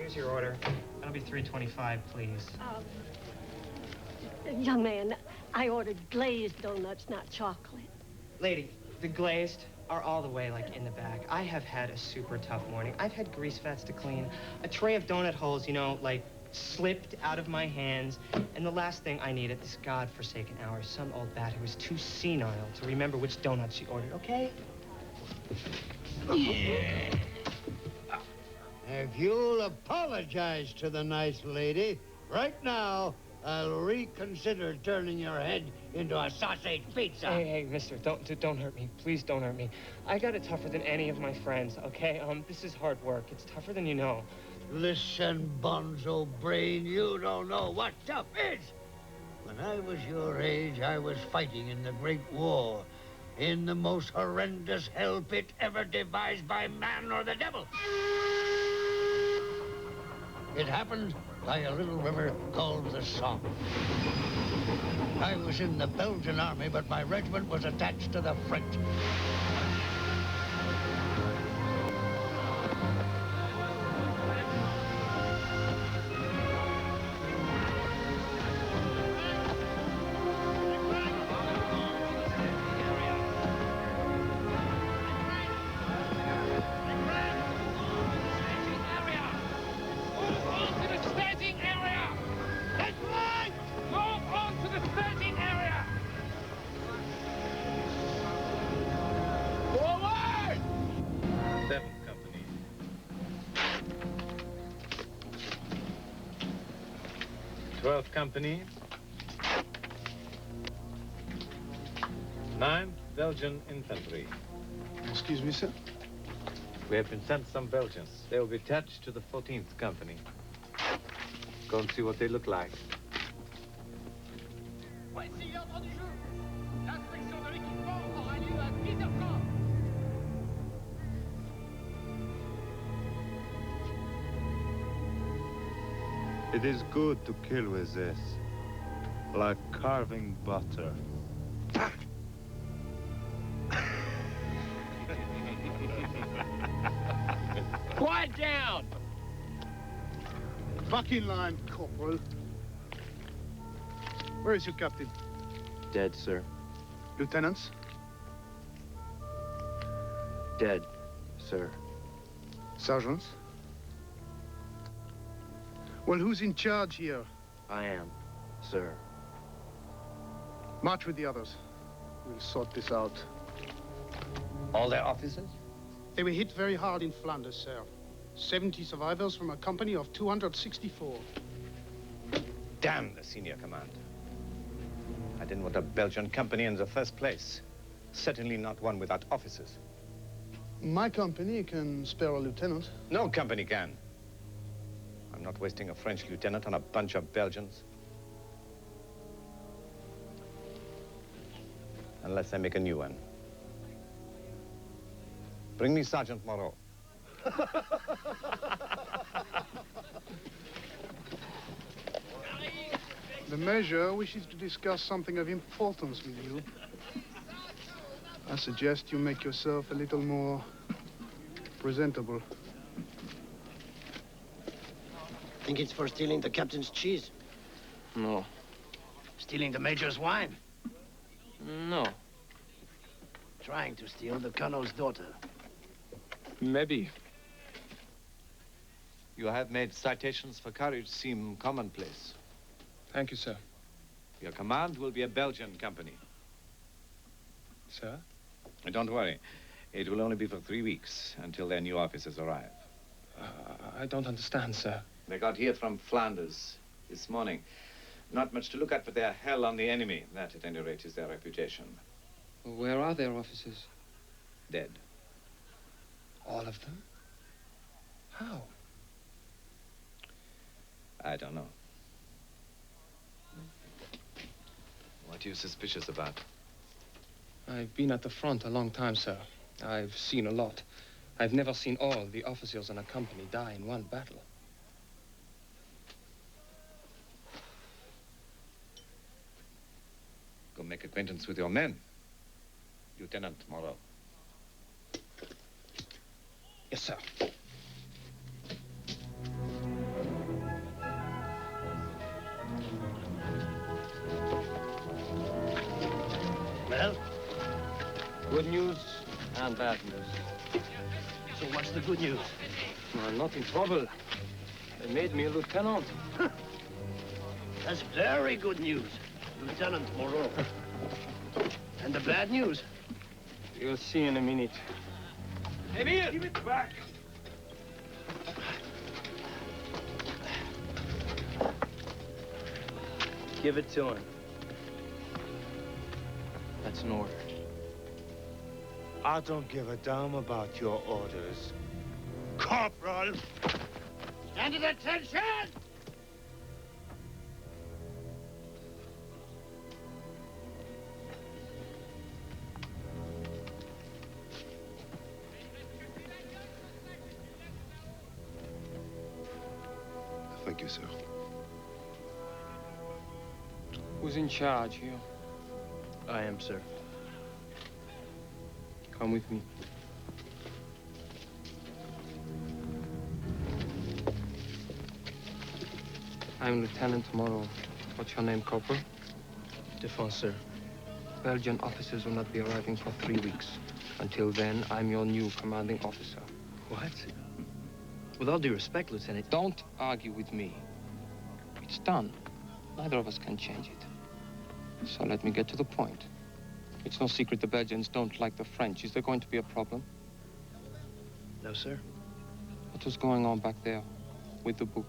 Here's your order. That'll be $3.25, please. Young man, I ordered glazed donuts, not chocolate. Lady, the glazed are all the way, like, in the back. I have had a super tough morning. I've had grease vats to clean. A tray of donut holes, you know, like, slipped out of my hands. And the last thing I need at this godforsaken hour is some old bat who is too senile to remember which donuts she ordered, okay? Yeah. If you'll apologize to the nice lady, right now, I'll reconsider turning your head into a sausage pizza. Hey, mister, don't hurt me. Please don't hurt me. I got it tougher than any of my friends, okay? This is hard work. It's tougher than you know. Listen, bonzo brain, you don't know what tough is. When I was your age, I was fighting in the Great War, in the most horrendous hell pit ever devised by man or the devil. It happened by a little river called the Somme. I was in the Belgian army, but my regiment was attached to the French. Company. 9th Belgian Infantry. Excuse me, sir? We have been sent some Belgians. They will be attached to the 14th Company. Go and see what they look like. Voici l'ordre du jeu. L'inspection de l'équipement aura lieu à 10h30. It is good to kill with this, like carving butter. Quiet down! Back in line, Corporal. Where is your captain? Dead, sir. Lieutenants? Dead, sir. Sergeants? Well, who's in charge here? I am, sir. March with the others. We'll sort this out. All their officers? They were hit very hard in Flanders, sir. 70 survivors from a company of 264. Damn the senior command. I didn't want a Belgian company in the first place. Certainly not one without officers. My company can spare a lieutenant. No company can. I'm not wasting a French lieutenant on a bunch of Belgians. Unless I make a new one. Bring me Sergeant Moreau. The Major wishes to discuss something of importance with you. I suggest you make yourself a little more presentable. Think it's for stealing the captain's cheese? No. Stealing the Major's wine? No. Trying to steal the Colonel's daughter? Maybe. You have made citations for courage seem commonplace. Thank you, sir. Your command will be a Belgian company. Sir? Don't worry. It will only be for 3 weeks until their new officers arrive. I don't understand, sir. They got here from Flanders this morning. Not much to look at, but they're hell on the enemy. That, at any rate, is their reputation. Where are their officers? Dead. All of them? How? I don't know. What are you suspicious about? I've been at the front a long time, sir. I've seen a lot. I've never seen all the officers in a company die in one battle. Go make acquaintance with your men. Lieutenant Moreau. Yes, sir. Good news and bad news. So what's the good news? I'm not in trouble. They made me a lieutenant. That's very good news, Lieutenant Moreau. And the bad news? You'll see in a minute. Emile! Give it back! Give it to him. That's an order. I don't give a damn about your orders. Corporal! Stand at attention! Thank you, sir. Who's in charge here? I am, sir. Come with me. I'm Lieutenant Moreau. What's your name, Corporal? Defense, sir. Belgian officers will not be arriving for 3 weeks. Until then, I'm your new commanding officer. What? With all due respect, Lieutenant... Don't argue with me. It's done. Neither of us can change it. So let me get to the point. It's no secret the Belgians don't like the French. Is there going to be a problem? No, sir. What was going on back there with the book?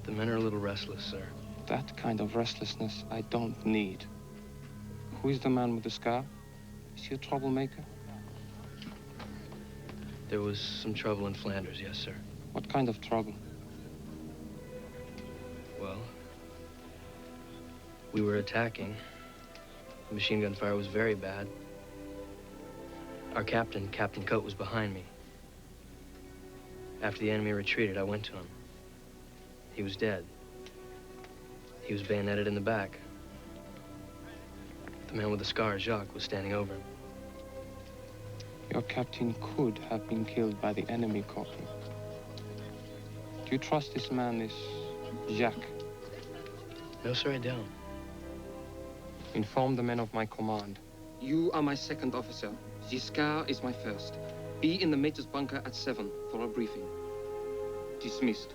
The men are a little restless, sir. That kind of restlessness I don't need. Who is the man with the scar? Is he a troublemaker? There was some trouble in Flanders, yes, sir. What kind of trouble? Well, we were attacking. The machine gun fire was very bad. Our captain, Captain Coate, was behind me. After the enemy retreated, I went to him. He was dead. He was bayoneted in the back. The man with the scar, Jacques, was standing over him. Your captain could have been killed by the enemy, Corporal. Do you trust this man, this Jacques? No, sir, I don't. Inform the men of my command. You are my second officer. Giscard is my first. Be in the mate's bunker at 7 for a briefing. Dismissed.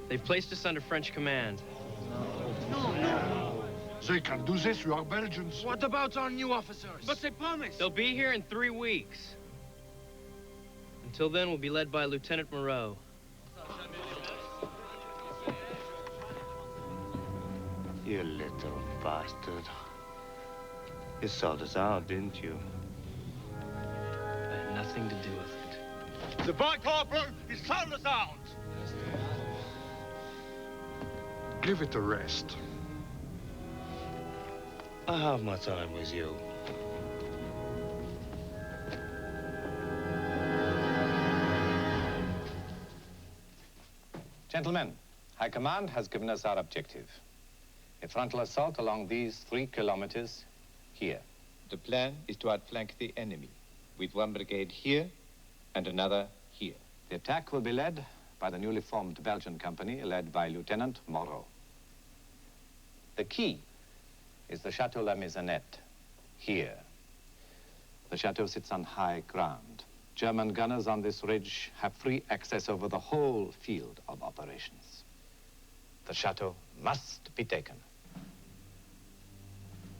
They've placed us under French command. They can do this, you are Belgians. What about our new officers? But they promised. They'll be here in 3 weeks. Until then, we'll be led by Lieutenant Moreau. You little bastard. You sold us out, didn't you? I had nothing to do with it. The boy corporal is sold us out. Give it a rest. I have my time with you. Gentlemen, High Command has given us our objective. A frontal assault along these 3 kilometers here. The plan is to outflank the enemy, with 1 brigade here and another here. The attack will be led by the newly formed Belgian company, led by Lieutenant Moreau. The key is the Chateau La Maisonnette, here. The chateau sits on high ground. German gunners on this ridge have free access over the whole field of operations. The chateau must be taken.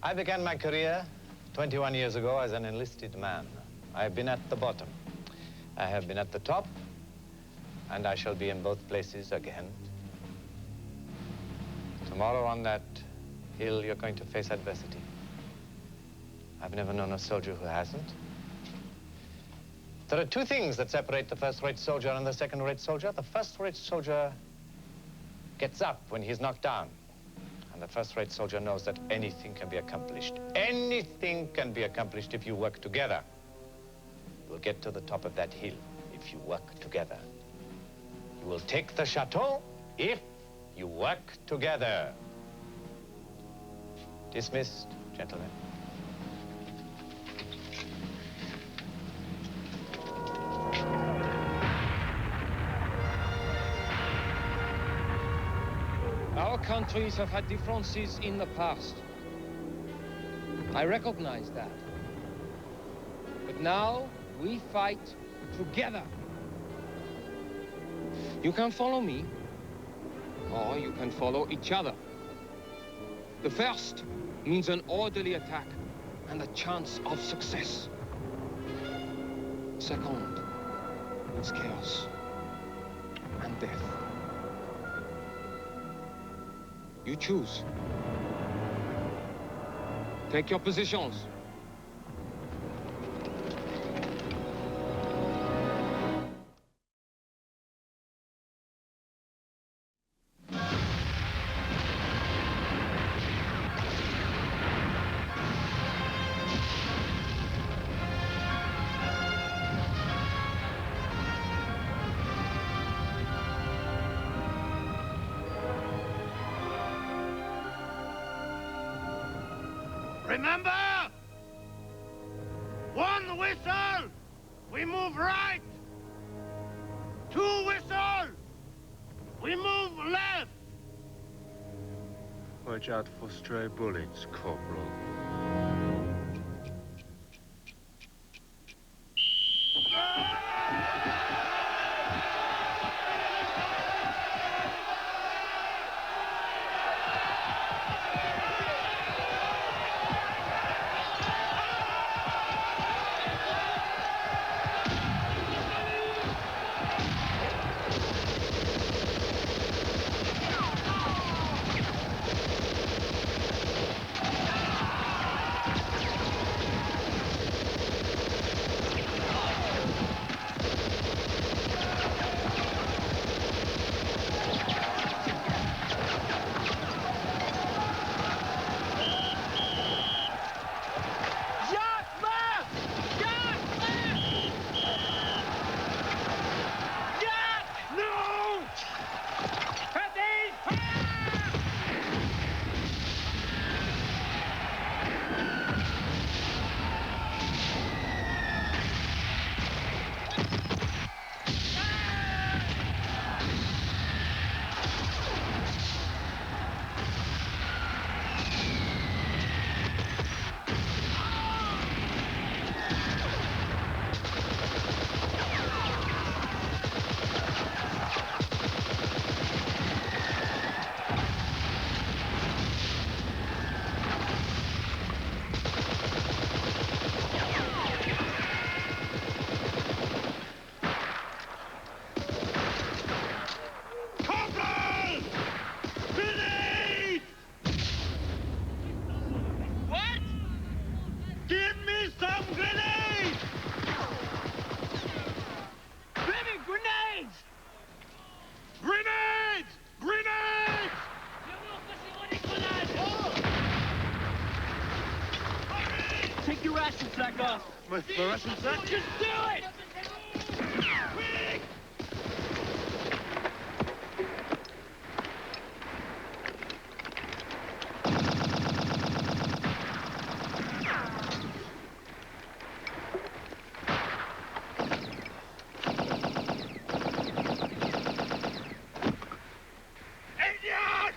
I began my career 21 years ago as an enlisted man. I've been at the bottom. I have been at the top, and I shall be in both places again. Tomorrow on that hill, you're going to face adversity. I've never known a soldier who hasn't. There are 2 things that separate the first-rate soldier and the second-rate soldier. The first-rate soldier gets up when he's knocked down. And the first-rate soldier knows that anything can be accomplished. Anything can be accomplished if you work together. You will get to the top of that hill if you work together. You will take the chateau if you work together. Dismissed, gentlemen. Our countries have had differences in the past. I recognize that. But now, we fight together. You can follow me, or you can follow each other. The first means an orderly attack and a chance of success. Second, it's chaos and death. You choose. Take your positions. Remember? One whistle, we move right. Two whistle, we move left. Watch out for stray bullets, Corporal. Take your ration sack off. My ration sack? Just do it! Quick! Idiot!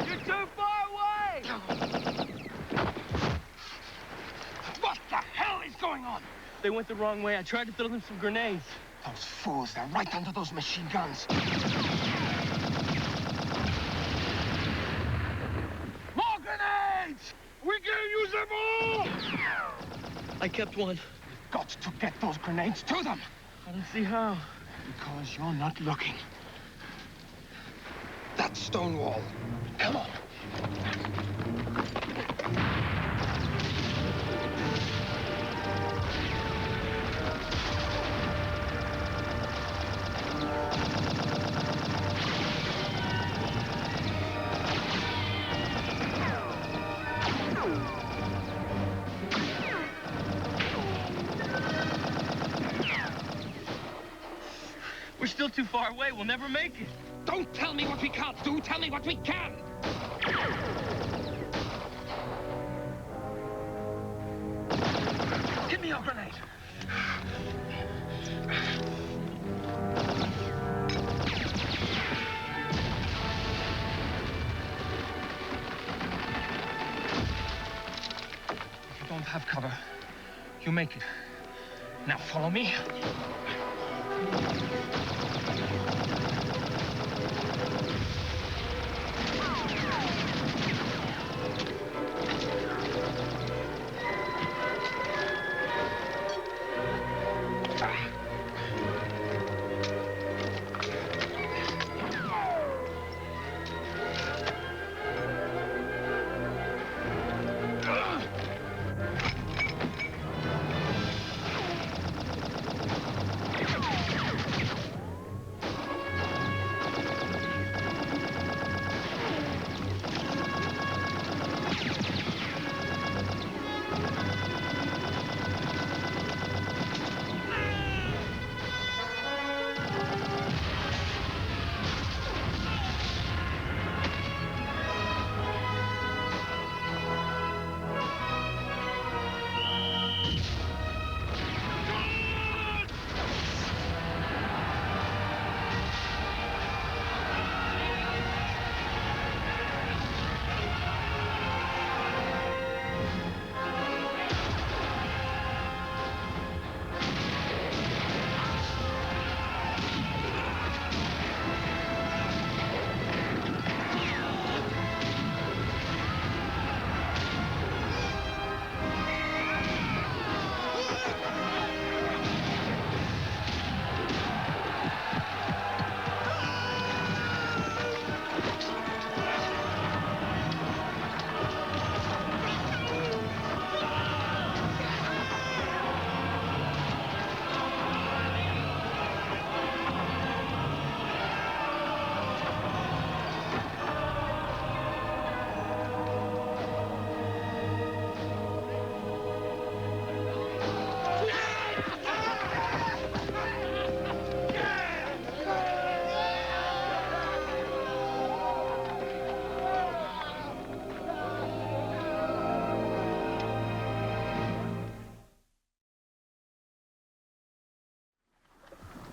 You're too far away! What the hell is going on? They went the wrong way. I tried to throw them some grenades. Those fools, they're right under those machine guns. More grenades! We can use them all! I kept one. We've got to get those grenades to them. I don't see how. Because you're not looking. That stone wall. Come on. We're still too far away. We'll never make it. Don't tell me what we can't do. Tell me what we can. Give me your grenade. cover. You make it. Now follow me.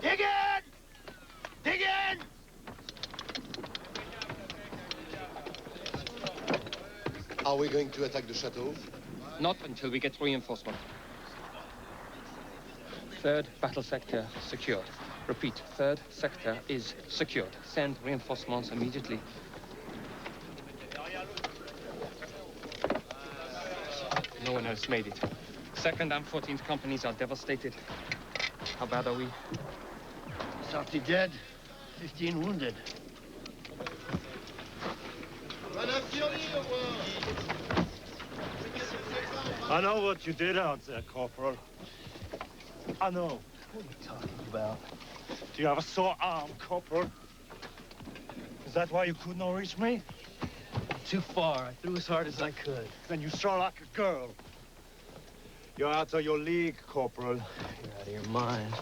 Dig in! Dig in! Are we going to attack the chateau? Not until we get reinforcement. Third battle sector secured. Repeat, third sector is secured. Send reinforcements immediately. No one else made it. 2nd and 14th companies are devastated. How bad are we? 30 dead, 15 wounded. I know what you did out there, Corporal. I know. What are you talking about? Do you have a sore arm, Corporal? Is that why you could not reach me? Too far. I threw as hard as I could. Then you throw like a girl. You're out of your league, Corporal. You're out of your mind.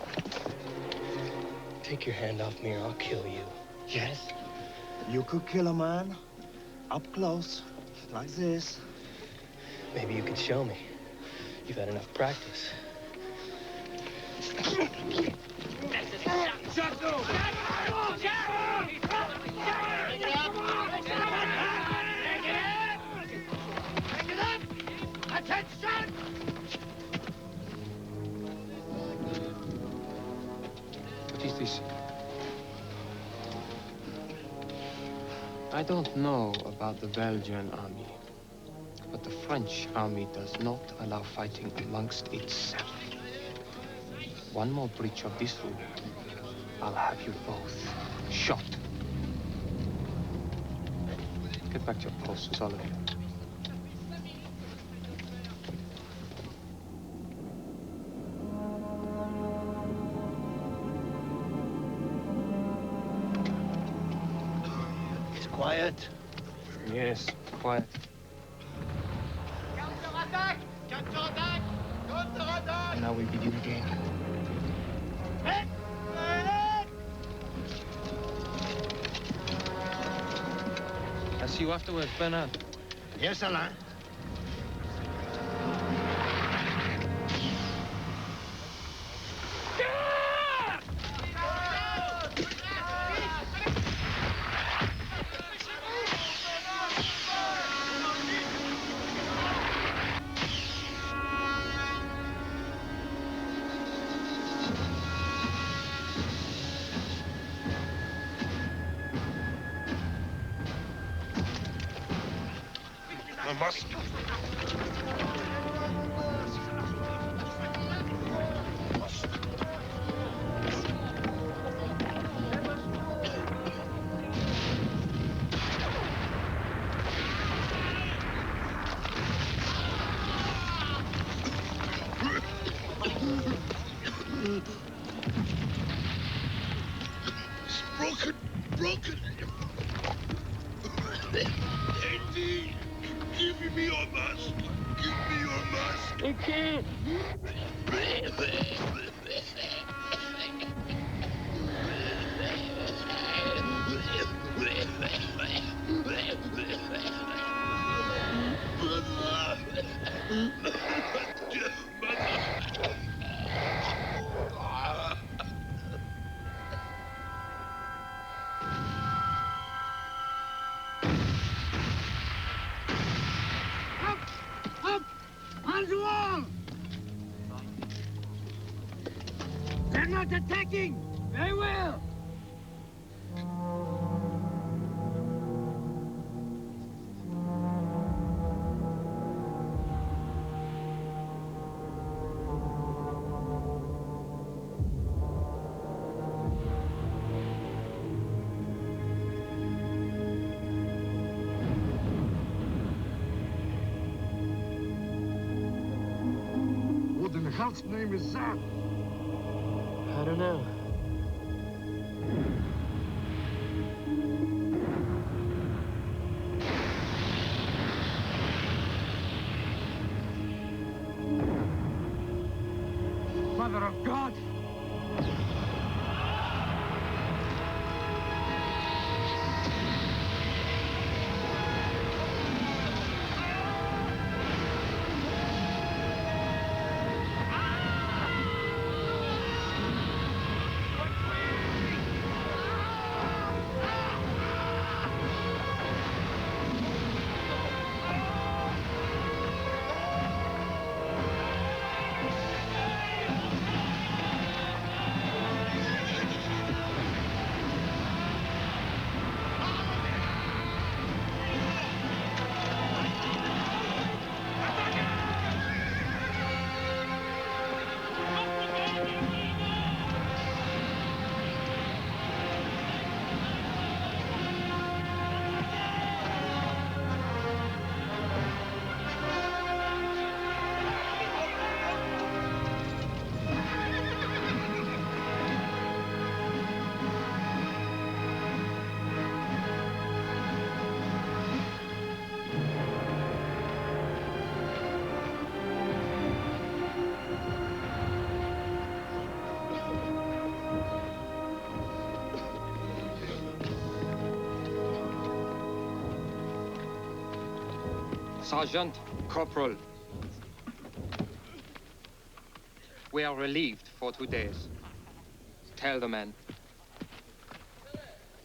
Take your hand off me or I'll kill you. Yes? You could kill a man up close, like this. Maybe you could show me. You've had enough practice. What is this? I don't know about the Belgian army, but the French army does not allow fighting amongst itself. One more breach of this rule, I'll have you both shot. Get back to your posts, all of you. It's quiet. Yes, quiet. And now we begin again. I'll see you afterwards, Bernard. Yes, Alain. I must. Broken, broken. Andy, give me your mask. Give me your mask. I can't. Up! On the wall! They're not attacking! Very well! What in hell's name is that? I don't know. Mother of God! Sergeant, Corporal. We are relieved for 2 days. Tell the men.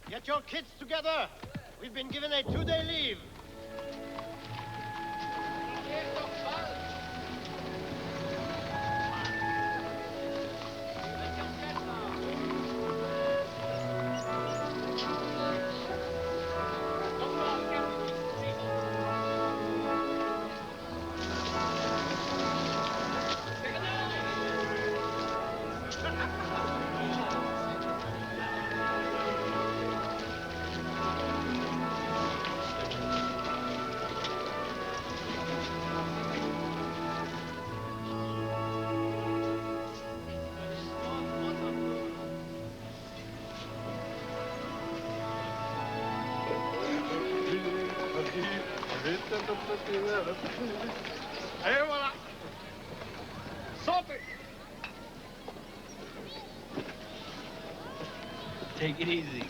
Get your kids together. We've been given a 2-day leave. Et voilà. Sortez. Take it easy.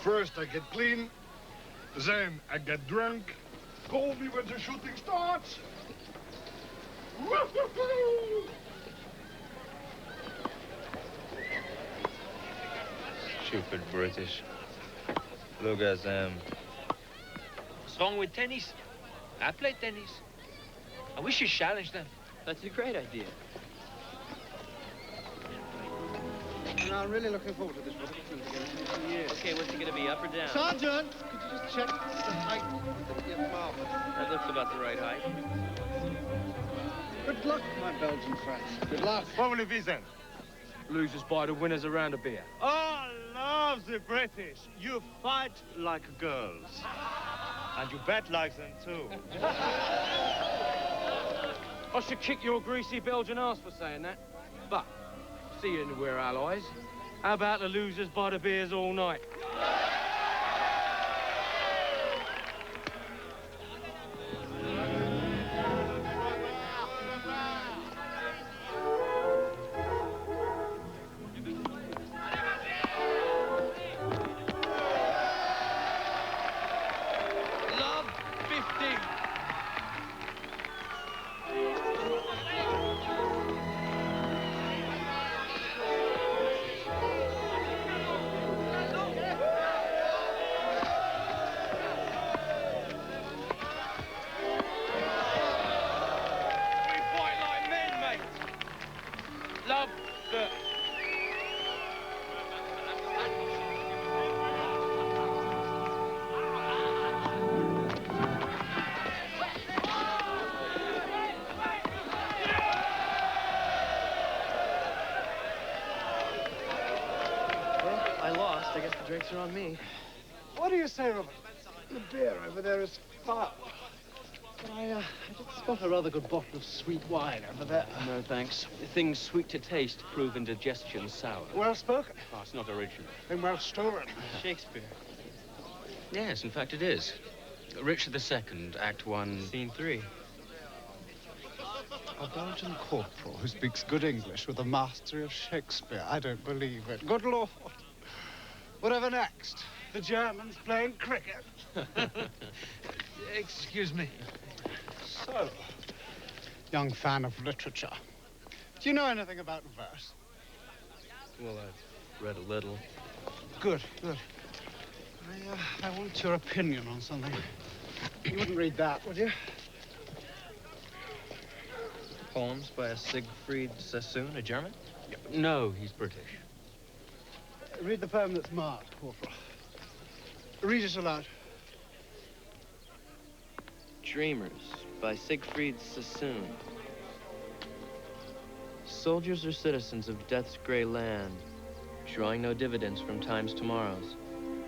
First I get clean, then I get drunk. Call me when the shooting starts. Woo-hoo-hoo! Stupid British. Look at them. What's wrong with tennis? I play tennis. I wish you challenged them. That's a great idea. And I'm really looking forward to this. Robert. Okay, what's it gonna be? Up or down? Sergeant, could you just check the height of your mouth? That looks about the right height. Good luck, my Belgian friends. Good luck. What will it be then? Losers buy the winners a round of beer. Oh, love the British. You fight like girls. And you bet like them, too. I should kick your greasy Belgian ass for saying that. But, seeing we're allies, how about the losers buy the beers all night? Love 50. We fight like men, mate. Love the... Well, I lost. I guess the drinks are on me. What do you say, Robert? The beer over there is fine. But I did spot a rather good bottle of sweet wine over there. No, thanks. Things sweet to taste prove indigestion sour. Well spoken. Oh, it's not original. And well stolen. Shakespeare. Yes, in fact it is. Richard II, Act 1, Scene 3. A Belgian corporal who speaks good English with a mastery of Shakespeare. I don't believe it. Good Lord. Whatever next? The Germans playing cricket. Excuse me. So, young fan of literature, do you know anything about verse? Well, I've read a little. Good, good. I want your opinion on something. You wouldn't read that, would you? Poems by a Siegfried Sassoon, a German? No, he's British. Read the poem that's marked, Corporal. Read it aloud. Dreamers by Siegfried Sassoon. Soldiers are citizens of death's gray land, drawing no dividends from time's tomorrows.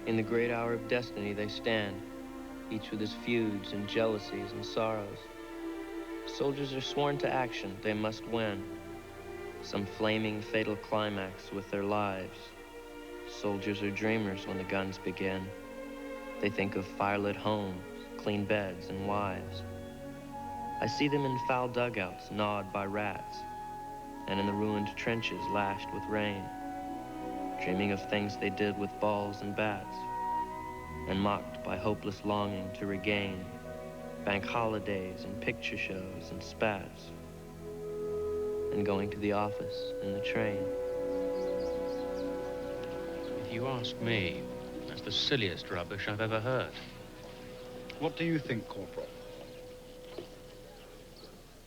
In the great hour of destiny they stand, each with his feuds and jealousies and sorrows. Soldiers are sworn to action, they must win. Some flaming, fatal climax with their lives. Soldiers are dreamers when the guns begin. They think of firelit homes, clean beds, and wives. I see them in foul dugouts gnawed by rats, and in the ruined trenches lashed with rain, dreaming of things they did with balls and bats, and mocked by hopeless longing to regain bank holidays and picture shows and spats, and going to the office in the train. If you ask me, that's the silliest rubbish I've ever heard. What do you think, Corporal?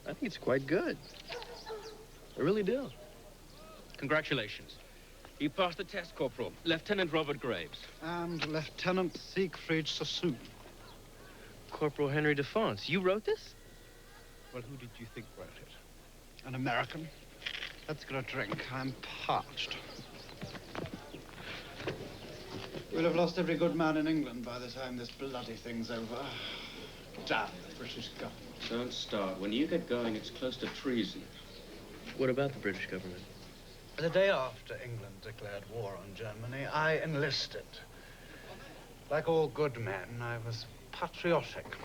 I think it's quite good. I really do. Congratulations. You passed the test, Corporal. Lieutenant Robert Graves. And Lieutenant Siegfried Sassoon. Corporal Henry Defonce, you wrote this? Well, who did you think wrote it? An American? Let's get a drink. I'm parched. We'll have lost every good man in England by the time this bloody thing's over. Damn the British government. Don't start. When you get going, it's close to treason. What about the British government? The day after England declared war on Germany, I enlisted. Like all good men, I was patriotic.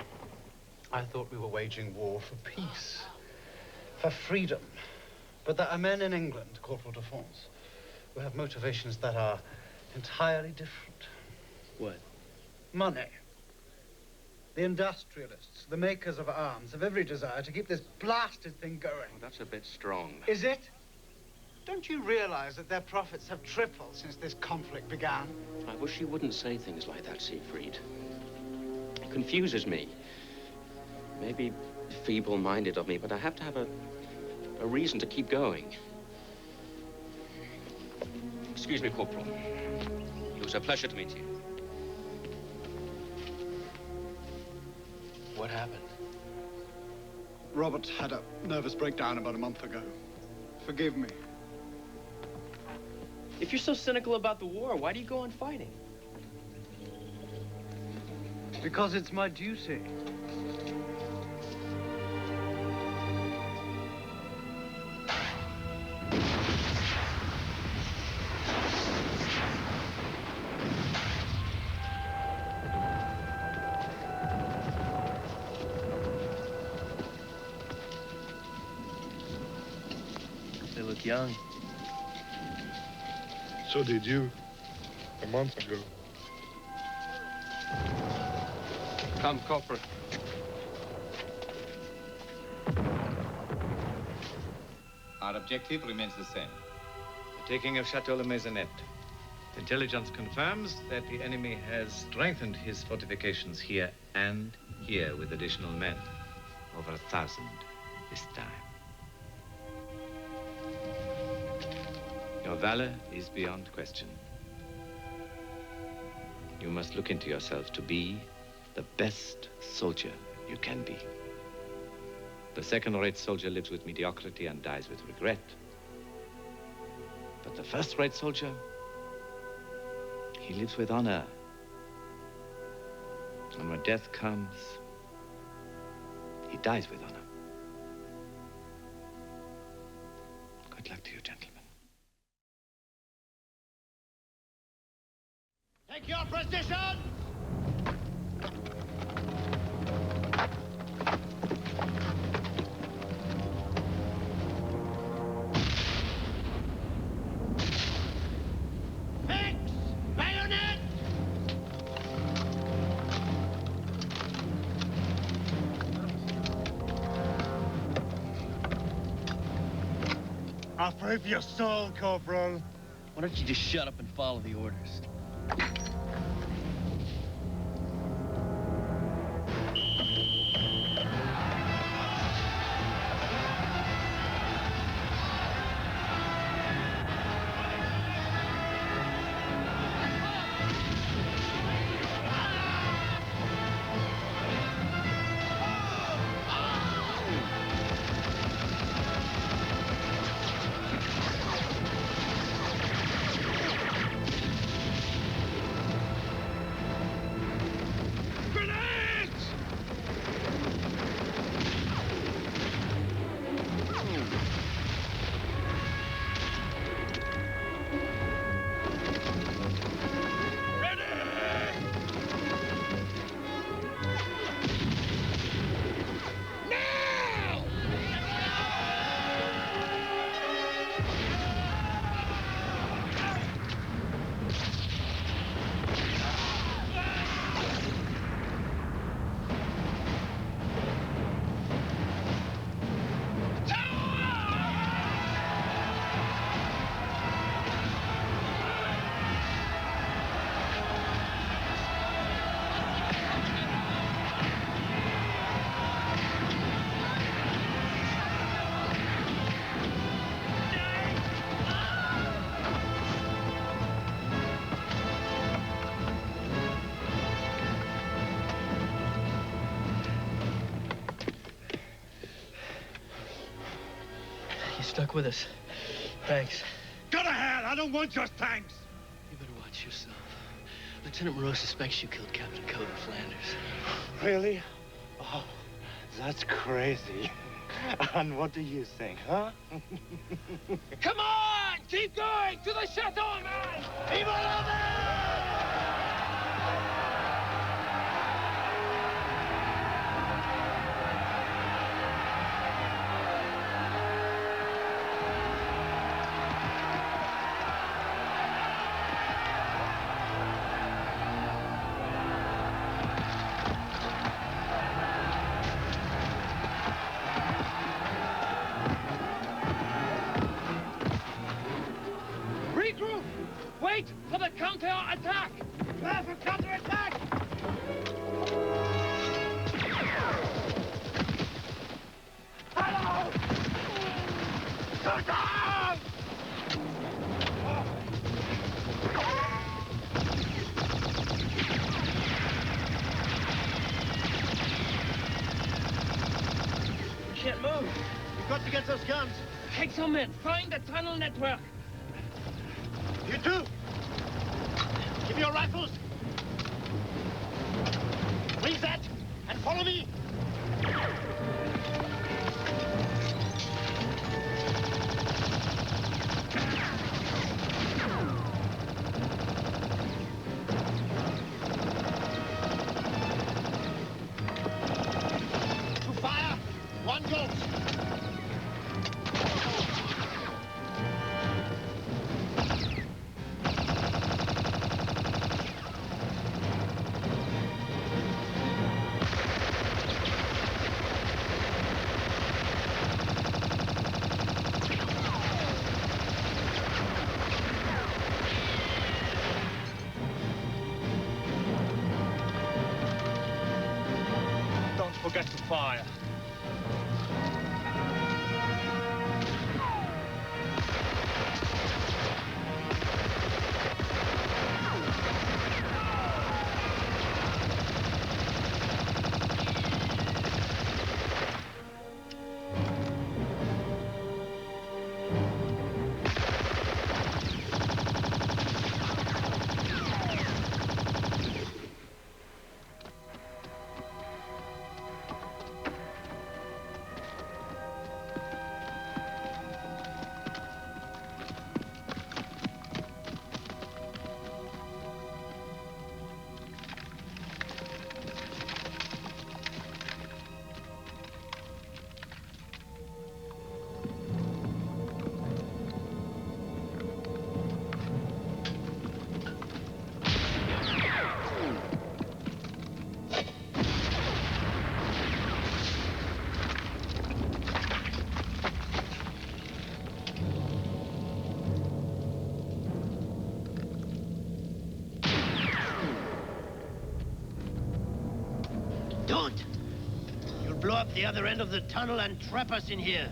I thought we were waging war for peace, for freedom. But there are men in England, Corporal Defonce, who have motivations that are entirely different. What? Money. The industrialists, the makers of arms, have every desire to keep this blasted thing going. Well, that's a bit strong. Is it? Don't you realize that their profits have tripled since this conflict began? I wish you wouldn't say things like that, Siegfried. It confuses me. Maybe feeble-minded of me, but I have to have a reason to keep going. Excuse me, Corporal. It was a pleasure to meet you. What happened? Robert had a nervous breakdown about a month ago. Forgive me. If you're so cynical about the war, why do you go on fighting? Because it's my duty. They look young. So did you, a month ago. Come, Corporal. Our objective remains the same. The taking of Chateau Le Maisonette. Intelligence confirms that the enemy has strengthened his fortifications here and here with additional men. Over 1,000 this time. Your valor is beyond question. You must look into yourself to be the best soldier you can be. The second-rate soldier lives with mediocrity and dies with regret. But the first-rate soldier, he lives with honor. And when death comes, he dies with honor. Good luck to you, gentlemen. Take your position! Fix! Bayonet! I'll pray for your soul, Corporal. Why don't you just shut up and follow the orders? Stuck with us. Thanks. Go to hell! I don't want your thanks! You better watch yourself. Lieutenant Moreau suspects you killed Captain Code in Flanders. Really? Oh, that's crazy. And what do you think, huh? Come on! Keep going! To the chateau, man! Vive la mer! Regroup! Wait for the counter-attack! Prepare for counter-attack! Hello! Go down! Move! We've got to get those guns. Take some men. Find the tunnel network. You too! Give me your rifles! Wing that, and follow me! To fire! One goes! Don't forget to fire. Don't! You'll blow up the other end of the tunnel and trap us in here.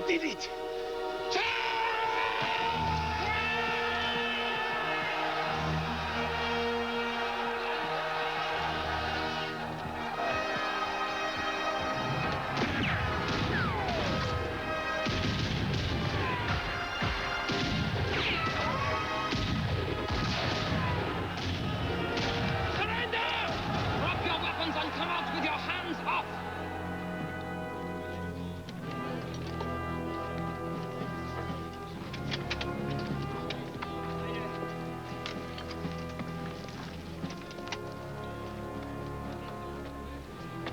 Did it! Surrender! Drop your weapons and come out with your hands up!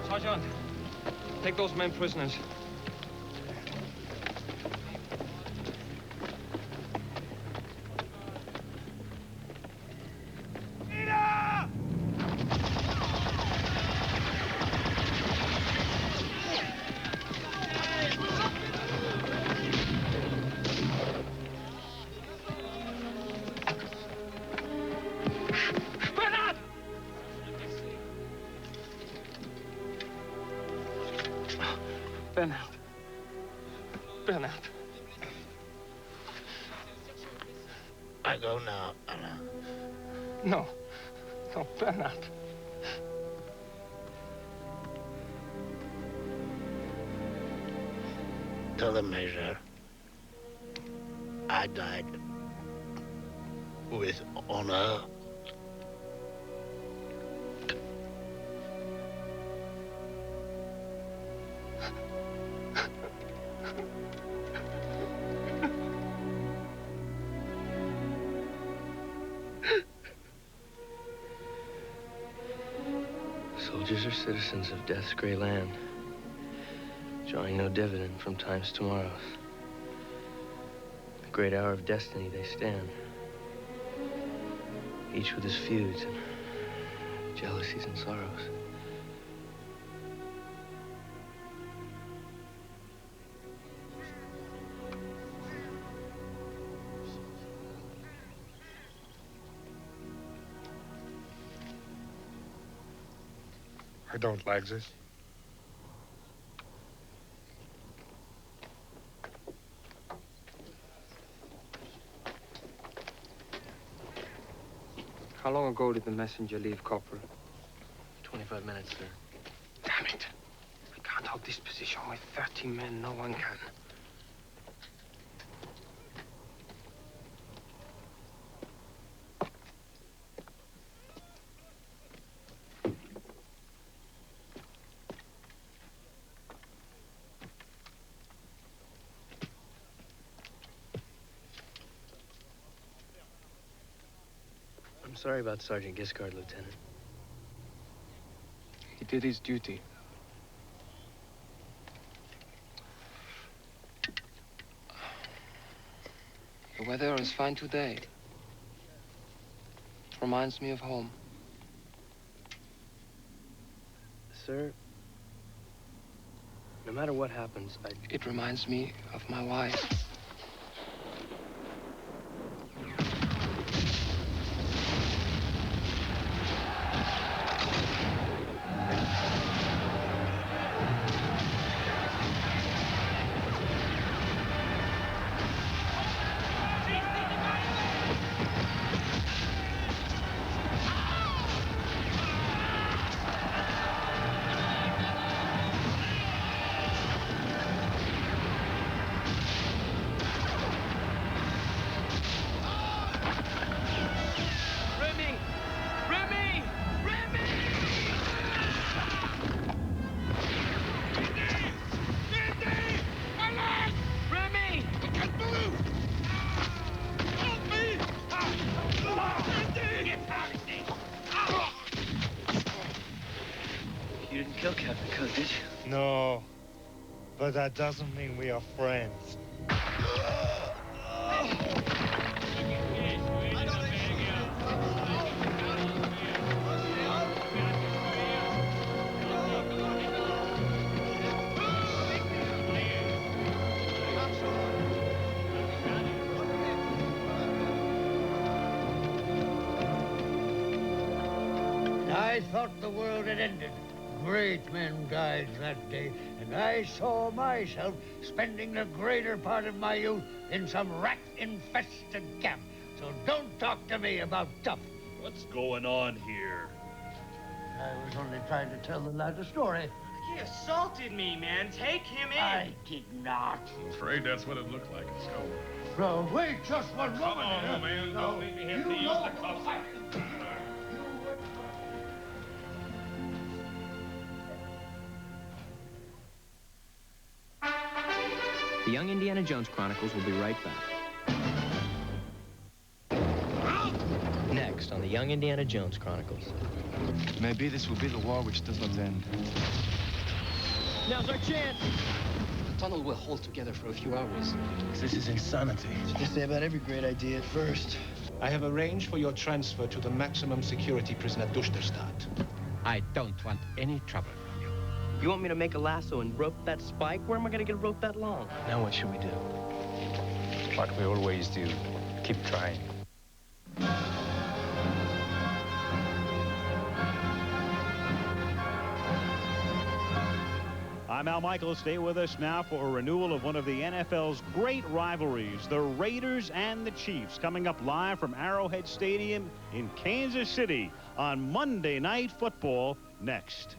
Sergeant, take those men prisoners. Bernard. Bernard. I go now, Anna. No. No, Bernard. Tell the Major I died with honor. Soldiers are citizens of death's gray land, drawing no dividend from time's tomorrows. The great hour of destiny they stand, each with his feuds and jealousies and sorrows. I don't like this. How long ago did the messenger leave, Corporal? 25 minutes, sir. Damn it. I can't hold this position with 30 men. No one can. I'm sorry about Sergeant Giscard, Lieutenant. He did his duty. The weather is fine today. It reminds me of home. Sir, no matter what happens, It reminds me of my wife. You didn't kill Captain Cook, did you? No, but that doesn't mean we are friends. I thought the world had ended. Great men died that day, and I saw myself spending the greater part of my youth in some rat-infested camp. So don't talk to me about tough. What's going on here? I was only trying to tell the lad a story. He assaulted me, man. Take him in. I did not. I'm afraid that's what it looked like. Let's go. No, wait just one moment. Come on, man. Don't make me have to use the cuffs. The Young Indiana Jones Chronicles will be right back. Next on the Young Indiana Jones Chronicles. Maybe this will be the war which does not end. Now's our chance. The tunnel will hold together for a few hours. This is insanity. They say about every great idea at first. I have arranged for your transfer to the maximum security prison at Dusterstadt. I don't want any trouble. You want me to make a lasso and rope that spike? Where am I going to get a rope that long? Now what should we do? What we always do. Keep trying. I'm Al Michaels. Stay with us now for a renewal of one of the NFL's great rivalries, the Raiders and the Chiefs, coming up live from Arrowhead Stadium in Kansas City on Monday Night Football next.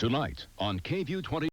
Tonight on KVUE 20.